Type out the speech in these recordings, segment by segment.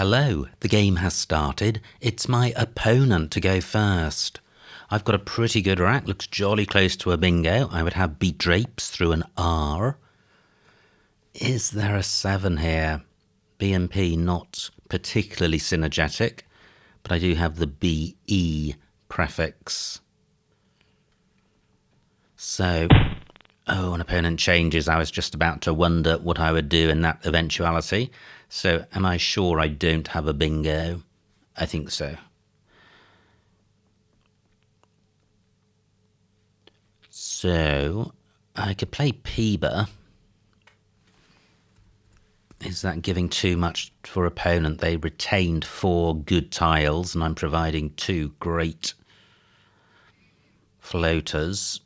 Hello, the game has started. It's my opponent to go first. I've got a pretty good rack, looks jolly close to a bingo. I would have B drapes through an R. Is there a 7 here? B and P not particularly synergetic, but I do have the BE prefix. So, an opponent changes. I was just about to wonder what I would do in that eventuality. So, am I sure I don't have a bingo? I think so. So, I could play Peeber. Is that giving too much for opponent? They retained 4 good tiles, and I'm providing 2 great floaters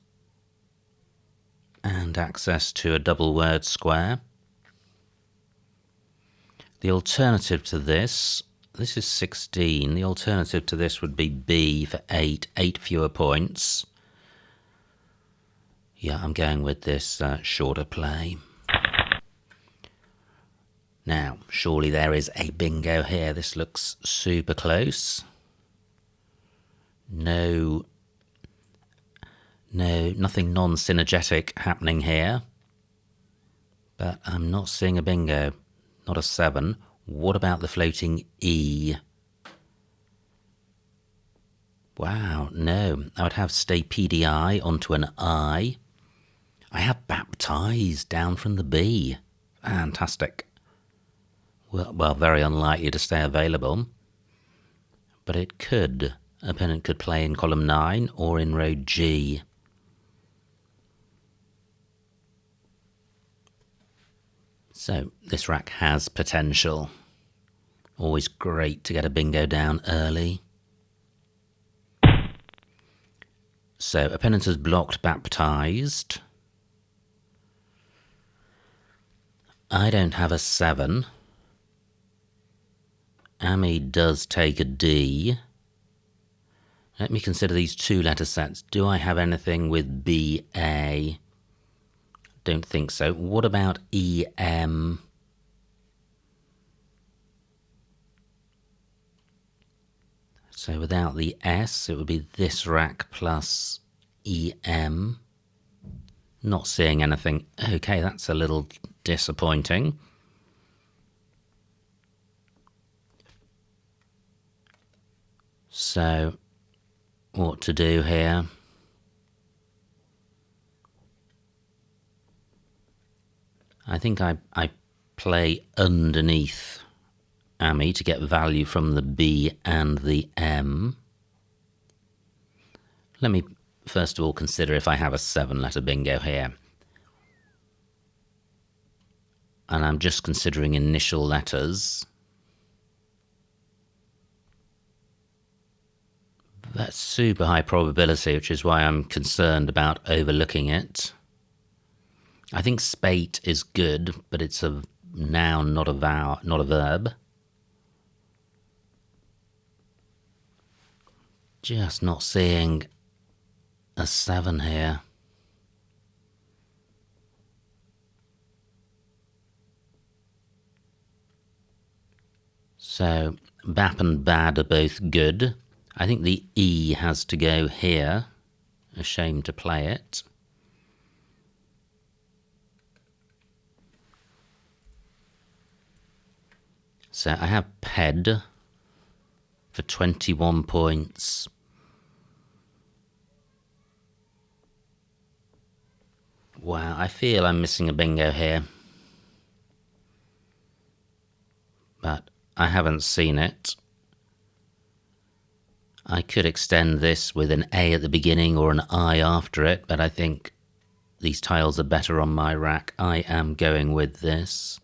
and access to a double word square. The alternative to this is 16. The alternative to this would be B for 8 fewer points. Yeah, I'm going with this shorter play. Now, surely there is a bingo here. This looks super close. Nothing non-synergetic happening here. But I'm not seeing a bingo. Not a 7. What about the floating E? Wow, no. I would have stay PDI onto an I. I have baptized down from the B. Fantastic. Well, very unlikely to stay available. But it could. Opponent could play in column 9 or in row G. So, this rack has potential. Always great to get a bingo down early. So, opponent has blocked baptized. I don't have a 7. Ami does take a D. Let me consider these 2 letter sets. Do I have anything with BA? Don't think so. What about EM? So without the S, it would be this rack plus EM. Not seeing anything. Okay, that's a little disappointing. So, what to do here? I think I play underneath Ami to get value from the B and the M. Let me first of all consider if I have a 7-letter bingo here. And I'm just considering initial letters. That's super high probability, which is why I'm concerned about overlooking it. I think spate is good, but it's a noun, not a verb. Just not seeing a 7 here. So, Bap and Bad are both good. I think the E has to go here. A shame to play it. So I have Ped for 21 points. Wow, I feel I'm missing a bingo here. But I haven't seen it. I could extend this with an A at the beginning or an I after it, but I think these tiles are better on my rack. I am going with this.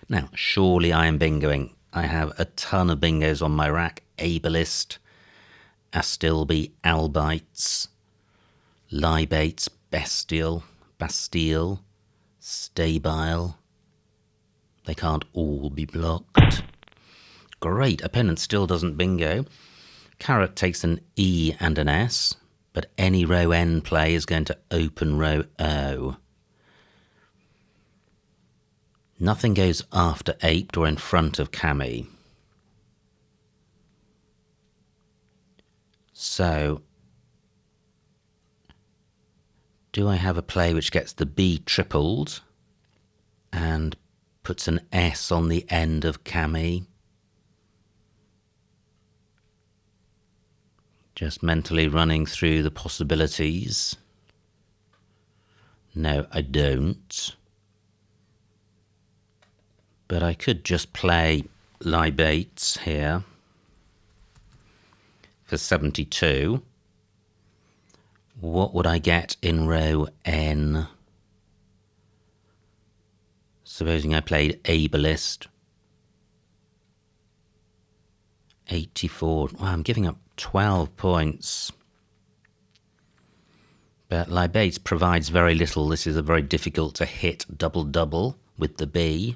Now, surely I am bingoing. I have a ton of bingos on my rack. Ableist, Astilbe, Albites, Libates, Bestial, Bastille, Stabile. They can't all be blocked. Great, opponent still doesn't bingo. Carrot takes an E and an S, but any row N play is going to open row O. Nothing goes after aped or in front of cami. So, do I have a play which gets the B tripled and puts an S on the end of cami? Just mentally running through the possibilities. No, I don't. But I could just play Libates here for 72. What would I get in row N? Supposing I played ableist. 84. Wow, I'm giving up 12 points. But Libates provides very little. This is a very difficult to hit double-double with the B.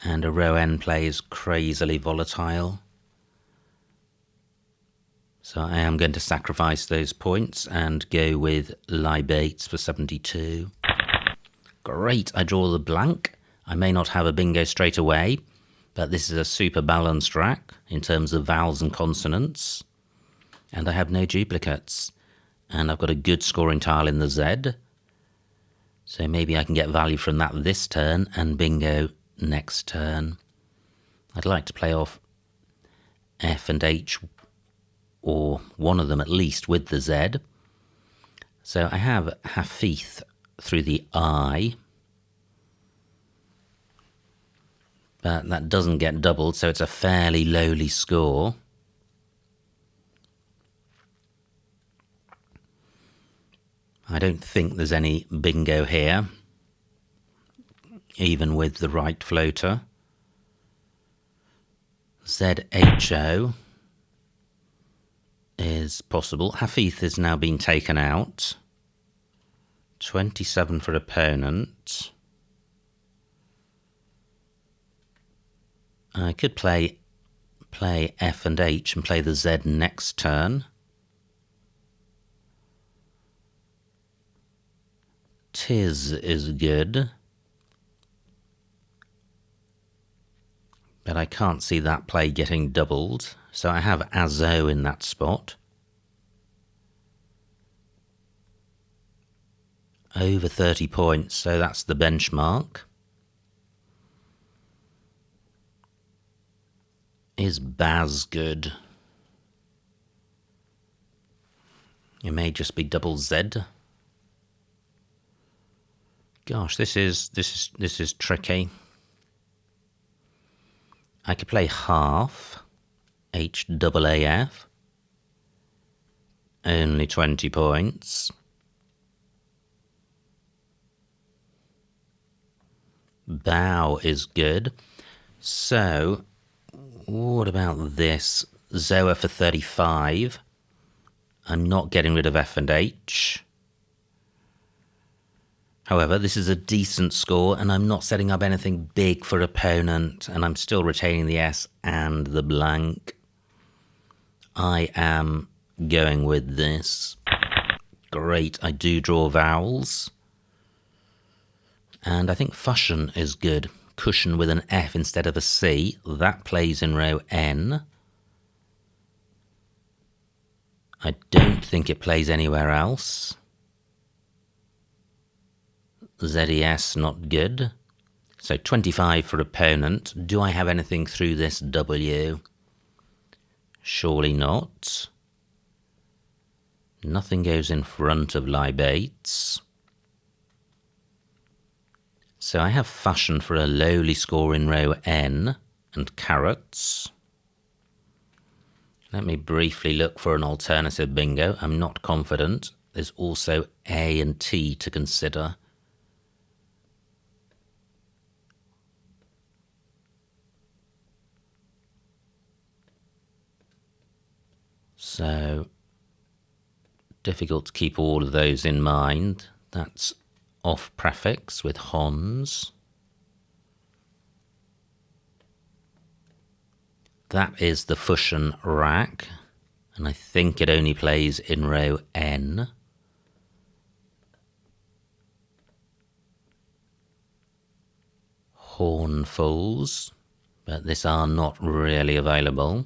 And a row N play is crazily volatile. So I am going to sacrifice those points and go with Libates for 72. Great, I draw the blank. I may not have a bingo straight away, but this is a super balanced rack in terms of vowels and consonants. And I have no duplicates. And I've got a good scoring tile in the Z. So maybe I can get value from that this turn and bingo next turn. I'd like to play off F and H, or one of them at least, with the Z. So I have Hafith through the I. But that doesn't get doubled, so it's a fairly lowly score. I don't think there's any bingo here, even with the right floater. ZHO is possible. Hafith has now been taken out. 27 for opponent. I could play F and H and play the Z next turn. Tiz is good. But I can't see that play getting doubled. So I have Azo in that spot. Over 30 points, so that's the benchmark. Is Baz good? It may just be double Z. Gosh, this is tricky. I could play half HAAF. Only 20 points. Bow is good. So, what about this? Zoa for 35. I'm not getting rid of F and H. However, this is a decent score, and I'm not setting up anything big for opponent, and I'm still retaining the S and the blank. I am going with this. Great, I do draw vowels. And I think Fusion is good. Cushion with an F instead of a C. That plays in row N. I don't think it plays anywhere else. ZES not good. So 25 for opponent. Do I have anything through this W? Surely not. Nothing goes in front of Libates. So I have Fusion for a lowly score in row N and carrots. Let me briefly look for an alternative bingo. I'm not confident. There's also A and T to consider. So, difficult to keep all of those in mind. That's off prefix with Hons. That is the Fusion rack, and I think it only plays in row N. pawnfuls, but these are not really available.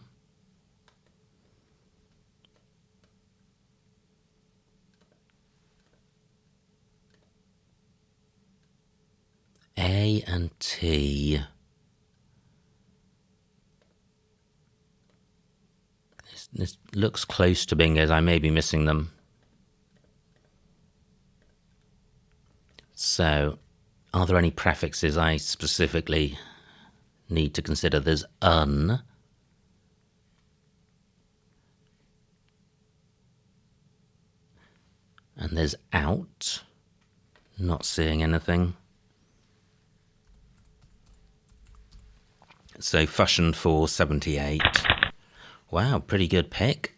A and T. This looks close to bingos. I may be missing them. So, are there any prefixes I specifically need to consider? There's un. And there's out. Not seeing anything. So Fusion 478. Wow, pretty good pick.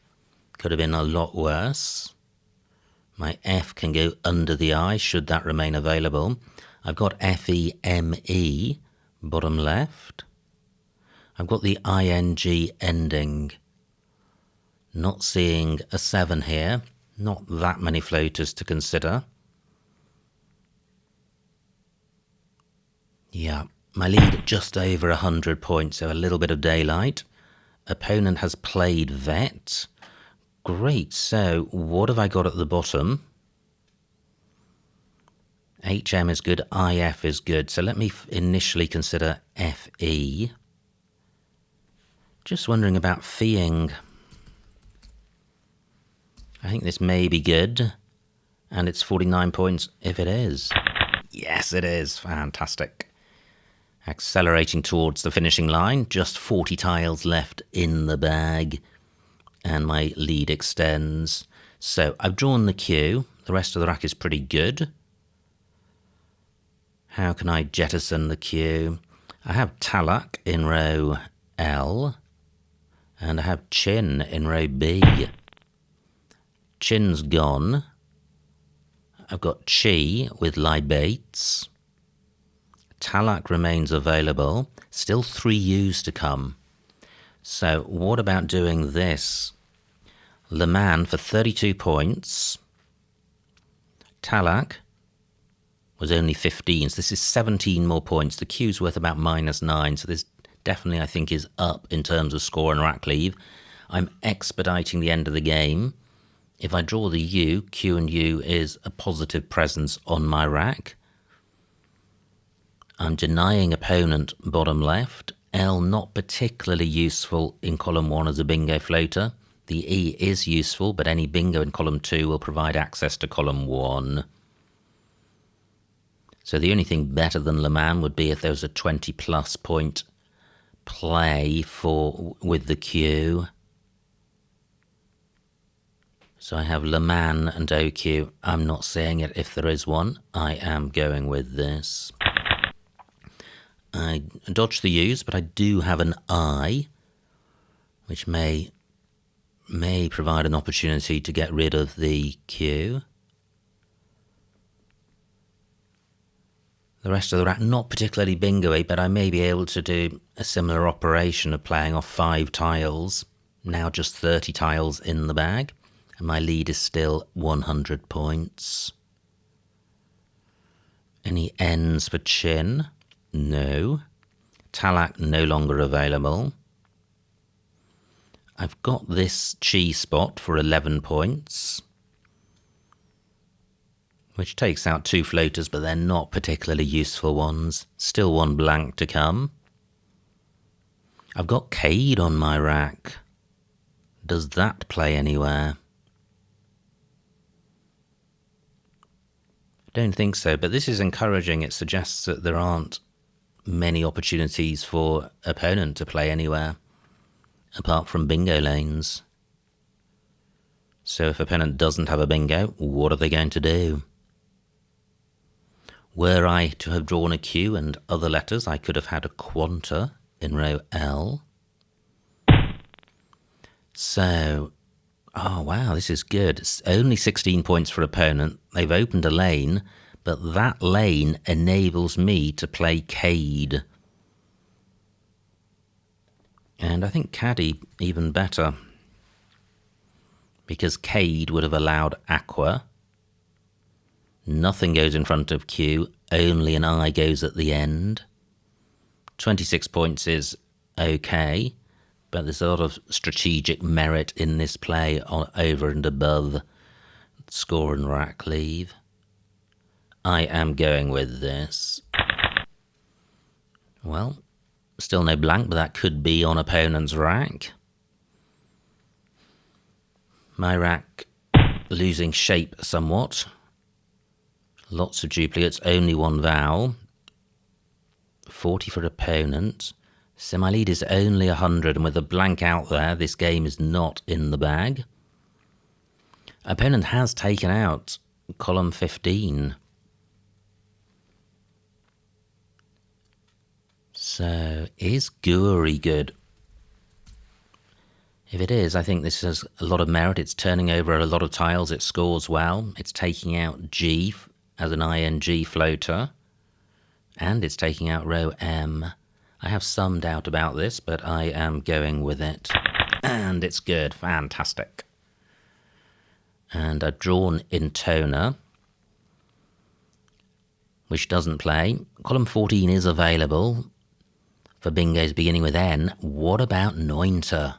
Could have been a lot worse. My F can go under the I, should that remain available. I've got FEME, bottom left. I've got the ING ending. Not seeing a 7 here. Not that many floaters to consider. Yeah, my lead just over 100 points, so a little bit of daylight. Opponent has played vet. Great, so what have I got at the bottom? HM is good, IF is good, so let me initially consider FE. Just wondering about feeing. I think this may be good, and it's 49 points if it is. Yes, it is. Fantastic. Accelerating towards the finishing line, just 40 tiles left in the bag, and my lead extends. So I've drawn the Q. The rest of the rack is pretty good. How can I jettison the Q? I have Talak in row L, and I have Chin in row B. Chin's gone. I've got Chi with Libates. Talak remains available. Still 3 U's to come. So what about doing this? Le Mans for 32 points. Talak was only 15, so this is 17 more points. The Q's worth about -9, so this definitely, I think, is up in terms of score and rack leave. I'm expediting the end of the game. If I draw the U, Q and U is a positive presence on my rack. I'm denying opponent bottom left. L not particularly useful in column 1 as a bingo floater. The E is useful, but any bingo in column 2 will provide access to column 1. So the only thing better than Le Mans would be if there was a 20+ point play with the Q. So I have Le Mans and OQ. I'm not seeing it. If there is one, I am going with this. I dodged the U's, but I do have an I, which may provide an opportunity to get rid of the Q. The rest of the rack, not particularly bingo-y, but I may be able to do a similar operation of playing off 5 tiles. Now just 30 tiles in the bag, and my lead is still 100 points. Any N's for Chin? No. Talak no longer available. I've got this Chi spot for 11 points, which takes out 2 floaters, but they're not particularly useful ones. Still 1 blank to come. I've got Cade on my rack. Does that play anywhere? I don't think so, but this is encouraging. It suggests that there aren't many opportunities for opponent to play anywhere apart from bingo lanes. So if opponent doesn't have a bingo, what are they going to do? Were I to have drawn a Q and other letters, I could have had a quanta in row L. So, oh wow, this is good. It's only 16 points for opponent. They've opened a lane, but that lane enables me to play Cade. And I think Caddy even better, because Cade would have allowed Aqua. Nothing goes in front of Q, only an I goes at the end. 26 points is okay, but there's a lot of strategic merit in this play over and above score and rack leave. I am going with this. Well, still no blank, but that could be on opponent's rack. My rack losing shape somewhat. Lots of duplicates, only one vowel. 40 for opponent. So my lead is only 100, and with a blank out there, this game is not in the bag. Opponent has taken out column 15. So, is Guri good? If it is, I think this has a lot of merit. It's turning over a lot of tiles. It scores well. It's taking out G as an ing floater. And it's taking out row M. I have some doubt about this, but I am going with it. And it's good. Fantastic. And I've drawn Intona, which doesn't play. Column 14 is available for bingos beginning with N. What about Neunter?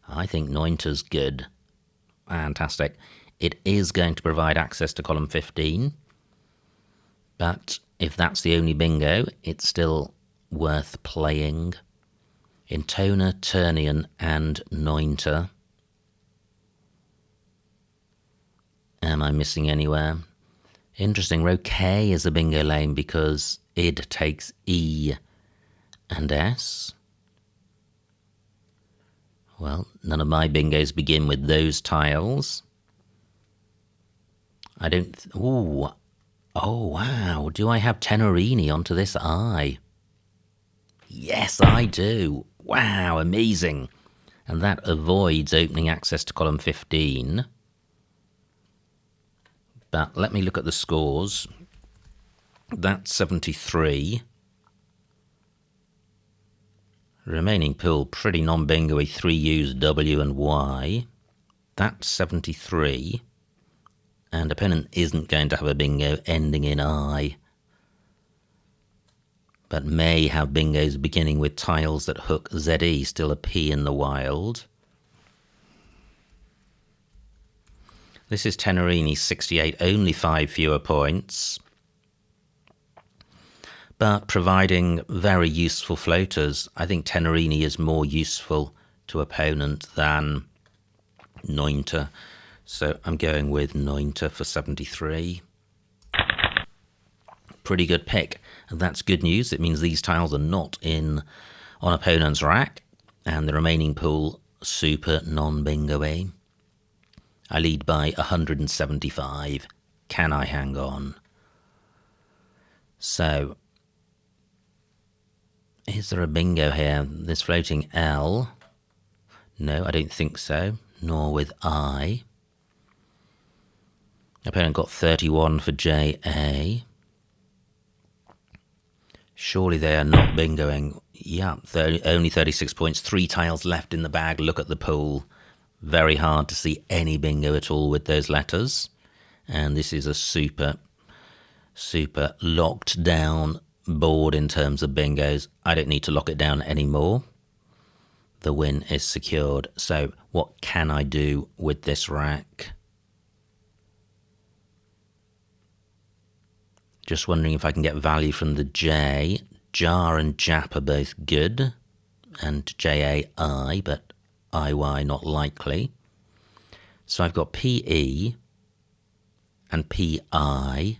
I think Neunter's good. Fantastic. It is going to provide access to column 15. But if that's the only bingo, it's still worth playing. Intona, Turnian, and Neunter. Am I missing anywhere? Interesting. Row K is a bingo lane because id takes E and S. Well, none of my bingos begin with those tiles. I don't... Ooh. Oh, wow. Do I have Tenorini onto this I? Yes, I do. Wow, amazing. And that avoids opening access to column 15. But let me look at the scores. That's 73. Remaining pool, pretty non-bingo-y, 3 U's, W and Y. That's 73. And opponent isn't going to have a bingo ending in I, but may have bingos beginning with tiles that hook ZE, still a P in the wild. This is Tenorini, 68, only 5 fewer points, but providing very useful floaters. I think Tenorini is more useful to opponent than Neunter, so I'm going with Neunter for 73. Pretty good pick, and that's good news. It means these tiles are not on opponent's rack, and the remaining pool super non-bingo-y. I lead by 175. Can I hang on? So, is there a bingo here? There's floating L. No, I don't think so. Nor with I. Opponent got 31 for JA. Surely they are not bingoing. Yeah, only 36 points. 3 tiles left in the bag. Look at the pool. Very hard to see any bingo at all with those letters. And this is a super, super locked down board in terms of bingos. I don't need to lock it down anymore. The win is secured. So what can I do with this rack? Just wondering if I can get value from the J. Jar and Jap are both good. And JAI, but IY not likely. So I've got PE and PI.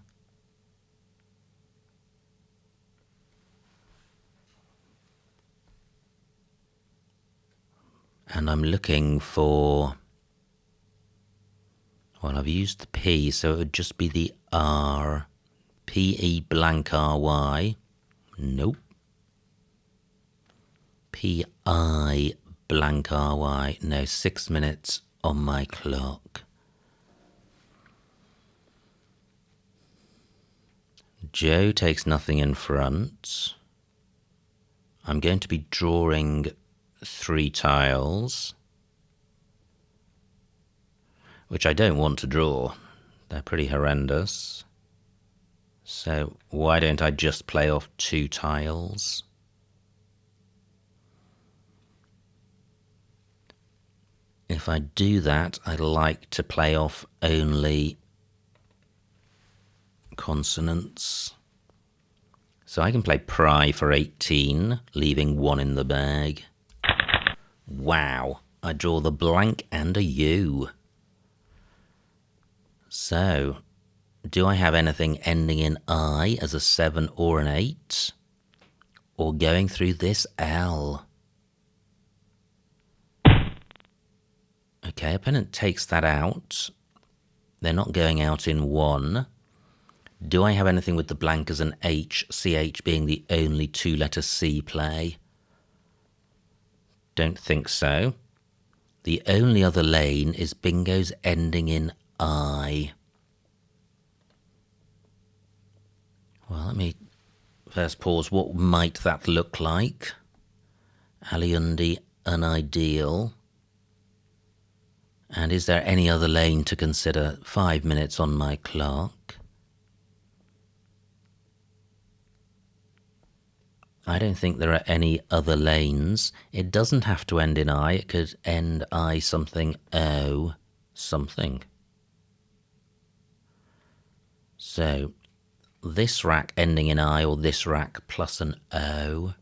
And I'm looking for... Well, I've used the P, so it would just be the R. PE blank RY. Nope. PI blank RY. No, 6 minutes on my clock. Joe takes nothing in front. I'm going to be drawing 3 tiles, which I don't want to draw. They're pretty horrendous. So why don't I just play off 2 tiles? I do that, I like to play off only consonants. So I can play pry for 18, leaving 1 in the bag. Wow, I draw the blank and a U. So, do I have anything ending in I as a 7 or an 8? Or going through this L? Okay, opponent takes that out. They're not going out in 1. Do I have anything with the blank as an H, CH being the only 2-letter C play? Don't think so. The only other lane is bingos ending in I. Well, let me first pause. What might that look like? Aliundi, unideal. And is there any other lane to consider? 5 minutes on my clock. I don't think there are any other lanes. It doesn't have to end in I. It could end I something O something. So this rack ending in I or this rack plus an O.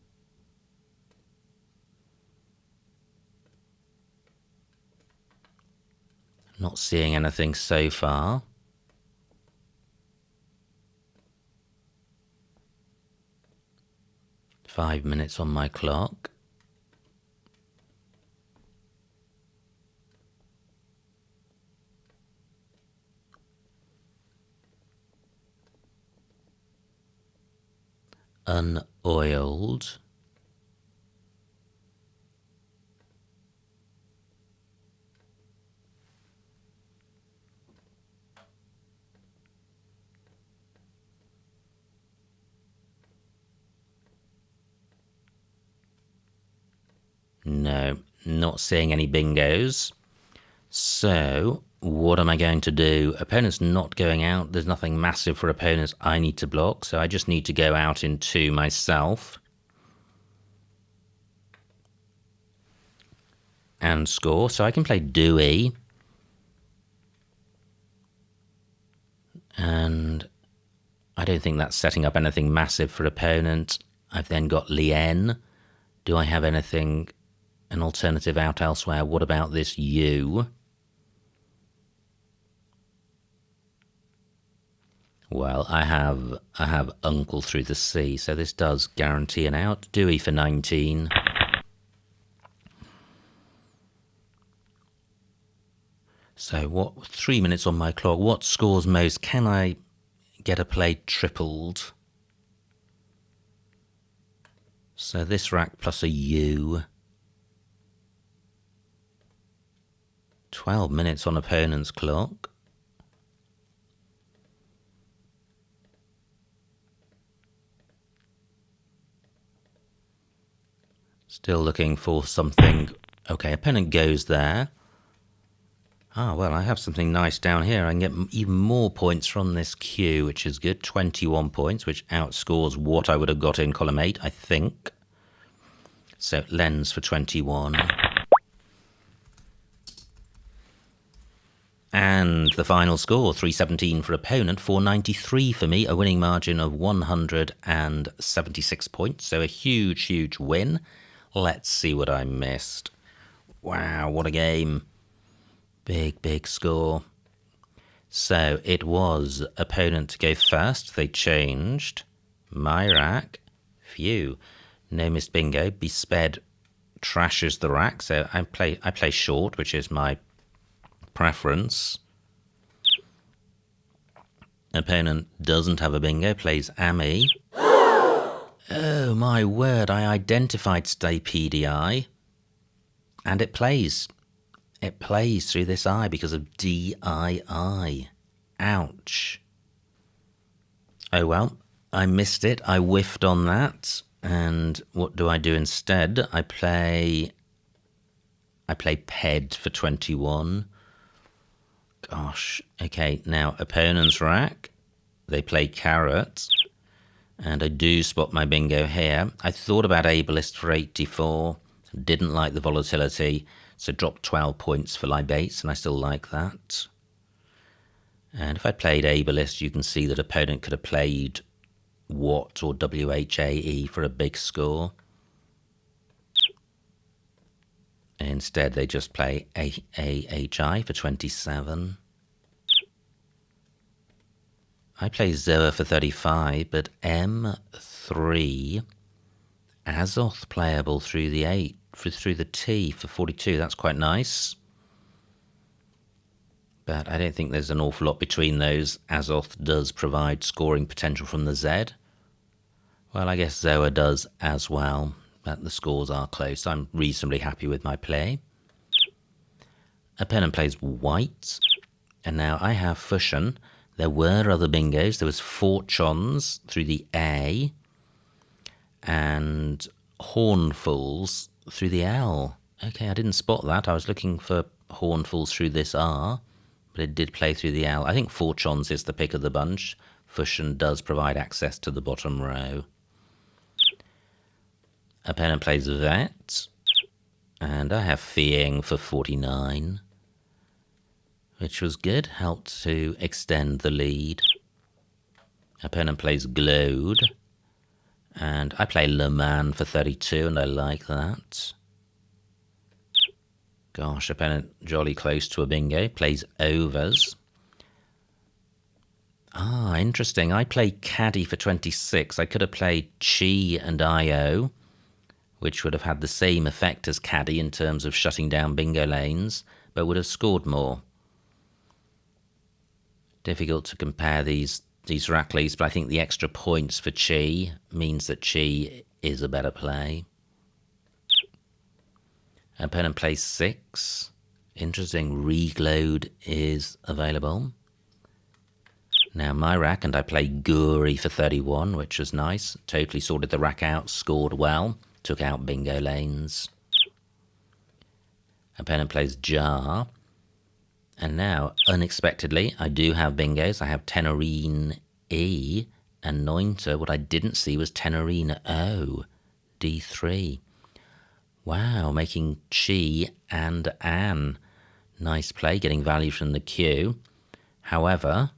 Not seeing anything so far. Five minutes on my clock. Unoiled. No, not seeing any bingos. So, what am I going to do? Opponent's not going out. There's nothing massive for opponents I need to block, so I just need to go out in 2 myself. And score. So I can play Dewey. And I don't think that's setting up anything massive for opponent. I've then got Lien. Do I have anything, an alternative out elsewhere? What about this U? Well, I have Uncle through the C, so this does guarantee an out. Dewey for 19. So what? 3 minutes on my clock. What scores most? Can I get a play tripled? So this rack plus a U. 12 minutes on opponent's clock. Still looking for something. Okay, opponent goes there. Ah, well, I have something nice down here. I can get even more points from this Q, which is good. 21 points, which outscores what I would have got in column 8, I think. So, lens for 21. And the final score, 317 for opponent, 493 for me, a winning margin of 176 points. So a huge, huge win. Let's see what I missed. Wow, what a game. Big, big score. So it was opponent to go first. They changed. My rack. Phew. No missed bingo. Be sped trashes the rack. So I play short, which is my preference. Opponent doesn't have a bingo, plays Ami. Oh my word, I identified Stay PDI. And it plays. It plays through this I because of DII. Ouch. Oh well, I missed it. I whiffed on that. And what do I do instead? I play Ped for 21. Gosh. Okay, now opponent's rack. They play Carrot. And I do spot my bingo here. I thought about Ableist for 84. Didn't like the volatility. So dropped 12 points for Libates, and I still like that. And if I played ableist, you can see that opponent could have played Watt or WHAE for a big score. Instead, they just play AHI for 27. I play Zoa for 35, but M3 Azoth playable through the through the T for 42. That's quite nice. But I don't think there's an awful lot between those. Azoth does provide scoring potential from the Z. Well, I guess Zoa does as well, but the scores are close. I'm reasonably happy with my play. Opponent plays white, and now I have Fusion. There were other bingos. There was Fortunes through the A and Hornfuls through the L. Okay, I didn't spot that. I was looking for Hornfuls through this R, but it did play through the L. I think Fortunes is the pick of the bunch. Fusion does provide access to the bottom row. Opponent plays Vet, and I have Feeing for 49. Which was good, helped to extend the lead. Opponent plays Glowed, and I play Le Mans for 32, and I like that. Gosh, opponent jolly close to a bingo, plays Overs. Ah, interesting, I play Caddy for 26. I could have played Chi and IO, which would have had the same effect as Caddy in terms of shutting down bingo lanes, but would have scored more. Difficult to compare these rack leads, but I think the extra points for Chi means that Chi is a better play. Opponent plays 6. Interesting, Reglowed is available. Now my rack, and I play Guri for 31, which was nice. Totally sorted the rack out, scored well, took out bingo lanes. Opponent plays Jar. And now, unexpectedly, I do have bingos. I have Tenorine E and Nointer. What I didn't see was Tenorine O, D3. Wow, making Chi and Anne. Nice play, getting value from the queue. However,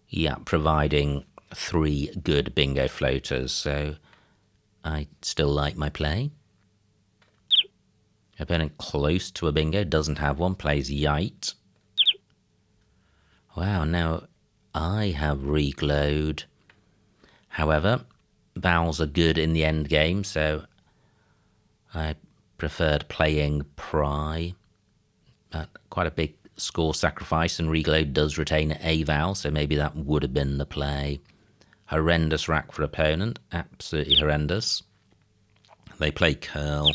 yeah, providing 3 good bingo floaters, so I still like my play. Opponent close to a bingo, doesn't have one, plays Yite. Wow, now I have Reglowed. However, vowels are good in the end game, so I preferred playing Pry. But quite a big score sacrifice, and Reglowed does retain a vowel, so maybe that would have been the play. Horrendous rack for opponent, absolutely horrendous. They play Curl.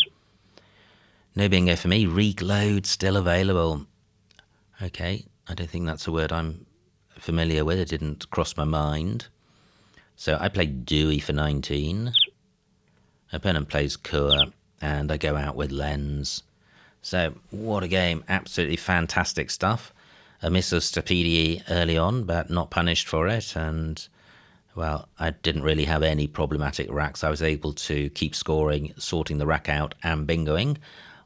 No bingo for me. Reglowed still available. Okay, I don't think that's a word I'm familiar with. It didn't cross my mind. So I play Dewey for 19. Opponent plays Kur, and I go out with Lens. So what a game. Absolutely fantastic stuff. A miss of Stupidity early on, but not punished for it. And, well, I didn't really have any problematic racks. I was able to keep scoring, sorting the rack out and bingoing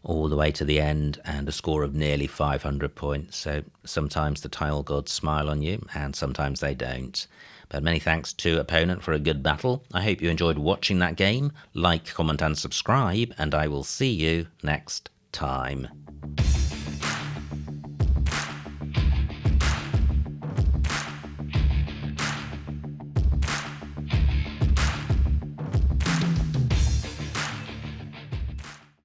all the way to the end, and a score of nearly 500 points. So sometimes the tile gods smile on you, and sometimes they don't. But many thanks to opponent for a good battle. I hope you enjoyed watching that game. Like, comment and subscribe, and I will see you next time.